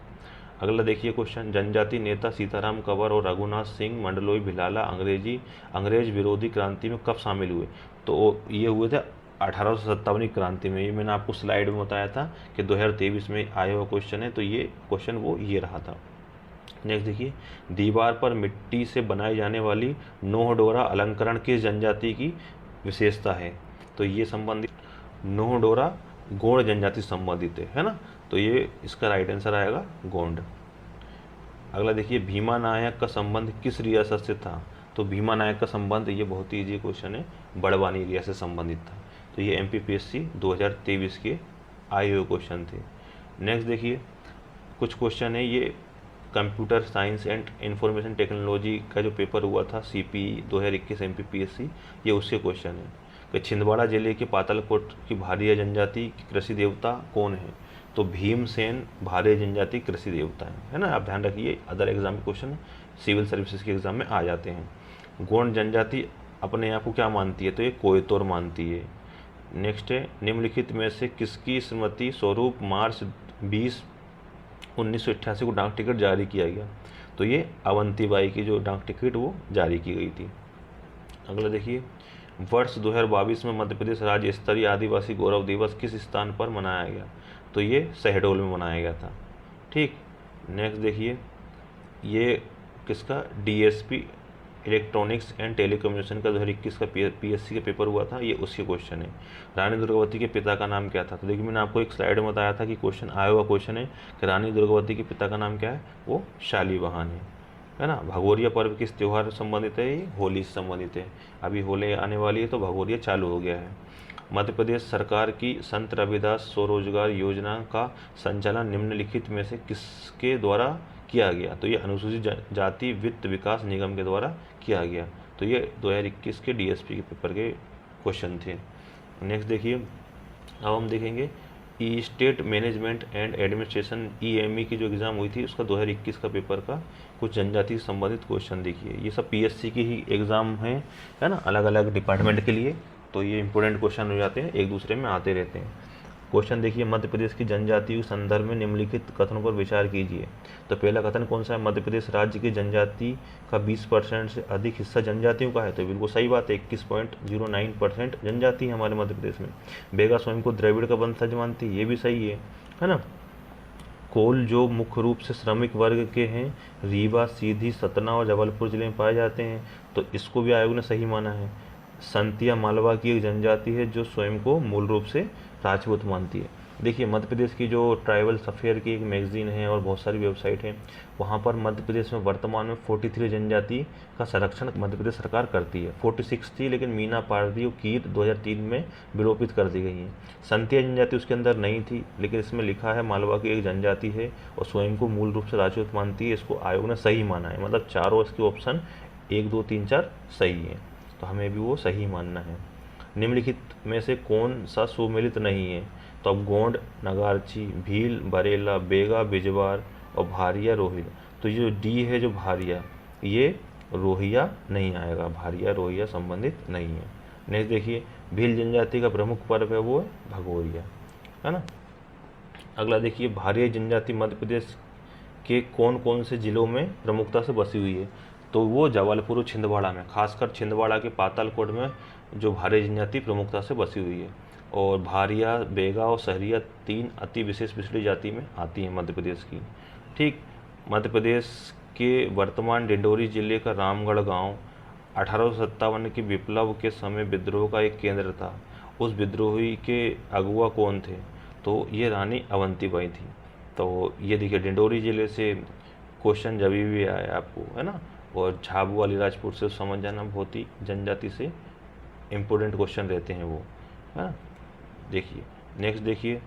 अगला देखिए क्वेश्चन, जनजाति नेता सीताराम कंवर और रघुनाथ सिंह मंडलोई भिलाला अंग्रेज विरोधी क्रांति में कब शामिल हुए? तो ये हुए थे 1857 की क्रांति में। ये मैंने आपको स्लाइड में बताया था कि 2023 में आया हुआ क्वेश्चन है, तो ये क्वेश्चन वो ये रहा था। नेक्स्ट देखिए, दीवार पर मिट्टी से बनाई जाने वाली नोह डोरा अलंकरण किस जनजाति की विशेषता है? तो ये संबंधित नोह डोरा गोंड जनजाति से संबंधित है ना, तो ये इसका राइट आंसर आएगा गोंड। अगला देखिए, भीमा नायक का संबंध किस रियासत से था? तो भीमा नायक का संबंध, ये बहुत ही ईजी क्वेश्चन है, बड़वानी रियासत से संबंधित था। तो ये MPPSC 2023 के आए हुए क्वेश्चन थे। नेक्स्ट देखिए, कुछ क्वेश्चन है ये computer science and information technology का जो पेपर हुआ था CPE 2021 MPPSC, ये उसके क्वेश्चन है कि छिंदवाड़ा जिले के पातालकोट की भारिया जनजाति की कृषि देवता कौन है? तो भीमसेन भारिया जनजाति कृषि देवता है ना। आप ध्यान रखिए, अदर एग्जाम के क्वेश्चन सिविल सर्विसेज के एग्जाम में आ जाते हैं। गोंड जनजाति अपने आप को क्या मानती है? तो ये कोयतोर मानती है। नेक्स्ट है, निम्नलिखित में से किसकी स्मृति स्वरूप मार्च 20 1988 को डाक टिकट जारी किया गया? तो ये अवंतीबाई की जो डाक टिकट वो जारी की गई थी। अगला देखिए, वर्ष 2022 में मध्य प्रदेश राज्य स्तरीय आदिवासी गौरव दिवस किस स्थान पर मनाया गया? तो ये शहडोल में मनाया गया था। ठीक, नेक्स्ट देखिए, ये किसका DSP इलेक्ट्रॉनिक्स एंड टेलीकम्युनिकेशन का 2021 का PSC का पेपर हुआ था, ये उसके क्वेश्चन है। रानी दुर्गावती के पिता का नाम क्या था? तो देखिए, मैंने आपको एक स्लाइड में बताया था कि क्वेश्चन आया हुआ क्वेश्चन है कि रानी दुर्गावती के पिता का नाम क्या है? वो शालीवाहन है ना। भगोरिया पर्व किस त्यौहार से संबंधित है? ये होली से संबंधित है। अभी होली आने वाली है तो भगोरिया चालू हो गया है। मध्य प्रदेश सरकार की संत रविदास स्वरोजगार योजना का संचालन निम्नलिखित में से किसके द्वारा किया गया? तो ये अनुसूचित जाति वित्त विकास निगम के द्वारा किया गया। तो ये 2021 के DSP के पेपर के क्वेश्चन थे। नेक्स्ट देखिए, अब हम देखेंगे state management and administration EME की जो एग्ज़ाम हुई थी उसका 2021 का पेपर का कुछ जनजाति से संबंधित क्वेश्चन देखिए। ये सब PSC की ही एग्ज़ाम है ना, अलग अलग डिपार्टमेंट के लिए, तो ये इंपॉर्टेंट क्वेश्चन हो जाते हैं, एक दूसरे में आते रहते हैं। क्वेश्चन देखिए, मध्य प्रदेश की जनजाति के संदर्भ में निम्नलिखित कथनों पर विचार कीजिए। तो पहला कथन कौन सा है? मध्य प्रदेश राज्य की जनजाति का 20% से अधिक हिस्सा जनजातियों का है। तो बिल्कुल सही बात है, 21.09% जनजाति है हमारे मध्य प्रदेश में। बेगा स्वयं को द्रविड़ का वंशज मानती है, ये भी सही है ना। कोल जो मुख्य रूप से श्रमिक वर्ग के हैं, रीवा, सीधी, सतना और जबलपुर जिले में पाए जाते हैं, तो इसको भी आयोग ने सही माना है। संतिया मालवा की एक जनजाति है जो स्वयं को मूल रूप से राजपूत मानती है। देखिए, मध्य प्रदेश की जो ट्राइबल अफेयर की एक मैगजीन है और बहुत सारी वेबसाइट है, वहाँ पर मध्य प्रदेश में वर्तमान में 43 जनजाति का संरक्षण मध्य प्रदेश सरकार करती है। 46 थी, लेकिन मीना, पारदी और कीर 2003 में विलोपित कर दी गई हैं। संतिया जनजाति उसके अंदर नहीं थी, लेकिन इसमें लिखा है मालवा की एक जनजाति है और स्वयं को मूल रूप से राजपूत मानती है। इसको आयोग ने सही माना है, मतलब चारों इसके ऑप्शन 1, 2, 3, 4 सही है, तो हमें भी वो सही मानना है। निम्नलिखित में से कौन सा सुमेलित नहीं है? तो अब गोंड, नगारची, भील, बरेला, बेगा, बिजवार और भारिया, रोहिया। तो ये जो डी है, जो भारिया, ये रोहिया नहीं आएगा, भारिया रोहिया संबंधित नहीं है। नेक्स्ट देखिए, भील जनजाति का प्रमुख पर्व है वो है भगोरिया, है ना। अगला देखिए, भारिया जनजाति मध्य प्रदेश के कौन कौन से जिलों में प्रमुखता से बसी हुई है? तो वो जबलपुर और छिंदवाड़ा में, खासकर छिंदवाड़ा के पातालकोट में जो भारिया जनजाति प्रमुखता से बसी हुई है। और भारिया, बेगा और सहरिया 3 अति विशेष पिछड़ी जाति में आती हैं मध्य प्रदेश की। ठीक, मध्य प्रदेश के वर्तमान डिंडोरी जिले का रामगढ़ गांव 1857 के विप्लव के समय विद्रोह का एक केंद्र था। उस विद्रोही के अगुआ कौन थे? तो ये रानी अवंतीबाई थी। तो ये देखिए, डिंडोरी जिले से क्वेश्चन जब भी आए आपको, है ना, और झाबुआ अलीराजपुर से समझ जाना, बहुत ही जनजाति से इम्पोर्टेंट क्वेश्चन रहते हैं वो, है ना। देखिए, नेक्स्ट देखिए,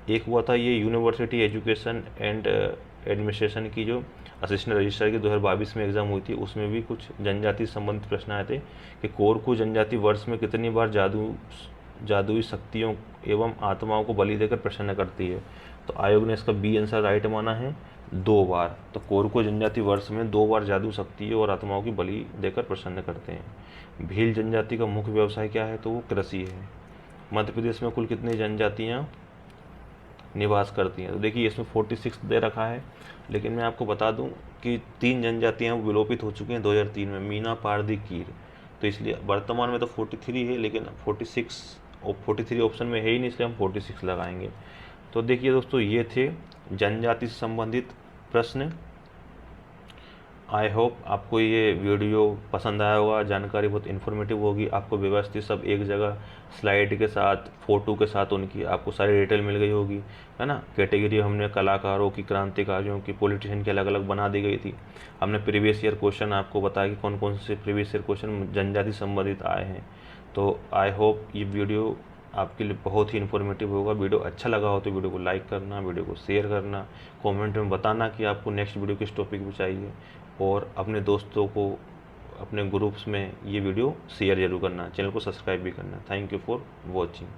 एक हुआ था ये यूनिवर्सिटी एजुकेशन एंड एडमिनिस्ट्रेशन की जो असिस्टेंट रजिस्ट्रार की 2022 में एग्ज़ाम हुई थी, उसमें भी कुछ जनजाति संबंधित प्रश्न आए थे कि कोरकू जनजाति वर्ष में कितनी बार जादुई शक्तियों एवं आत्माओं को बलि देकर प्रसन्न करती है? तो आयोग ने इसका बी आंसर राइट माना है, 2 बार। तो कोरकू जनजाति वर्ष में 2 बार जादू शक्तियों और आत्माओं की बलि देकर प्रसन्न करते हैं। भील जनजाति का मुख्य व्यवसाय क्या है? तो वो कृषि है। मध्य प्रदेश में कुल कितनी जनजातियाँ निवास करती हैं। तो देखिए इसमें 46 दे रखा है, लेकिन मैं आपको बता दूं कि 3 जनजातियां विलोपित हो चुकी हैं 2003 में, मीना, पारदी, कीर। तो इसलिए वर्तमान में तो 43 है, लेकिन 46 और 43 ऑप्शन में है ही नहीं, इसलिए हम 46 लगाएंगे। तो देखिए दोस्तों, ये थे जनजाति से संबंधित प्रश्न। आई होप आपको ये वीडियो पसंद आया होगा, जानकारी बहुत इन्फॉर्मेटिव होगी, आपको व्यवस्थित सब एक जगह स्लाइड के साथ, फ़ोटो के साथ उनकी आपको सारी डिटेल मिल गई होगी, है ना। कैटेगरी हमने कलाकारों की, क्रांतिकारियों की, पॉलिटिशियन की अलग अलग बना दी गई थी। हमने प्रीवियस ईयर क्वेश्चन आपको बताया कि कौन कौन से प्रीवियस ईयर क्वेश्चन जनजाति संबंधित आए हैं। तो आई होप ये वीडियो आपके लिए बहुत ही इन्फॉर्मेटिव होगा। वीडियो अच्छा लगा हो तो वीडियो को लाइक करना, वीडियो को शेयर करना, कमेंट में बताना कि आपको नेक्स्ट वीडियो किस टॉपिक पे चाहिए, और अपने दोस्तों को, अपने ग्रुप्स में ये वीडियो शेयर जरूर करना, चैनल को सब्सक्राइब भी करना। Thank you for watching.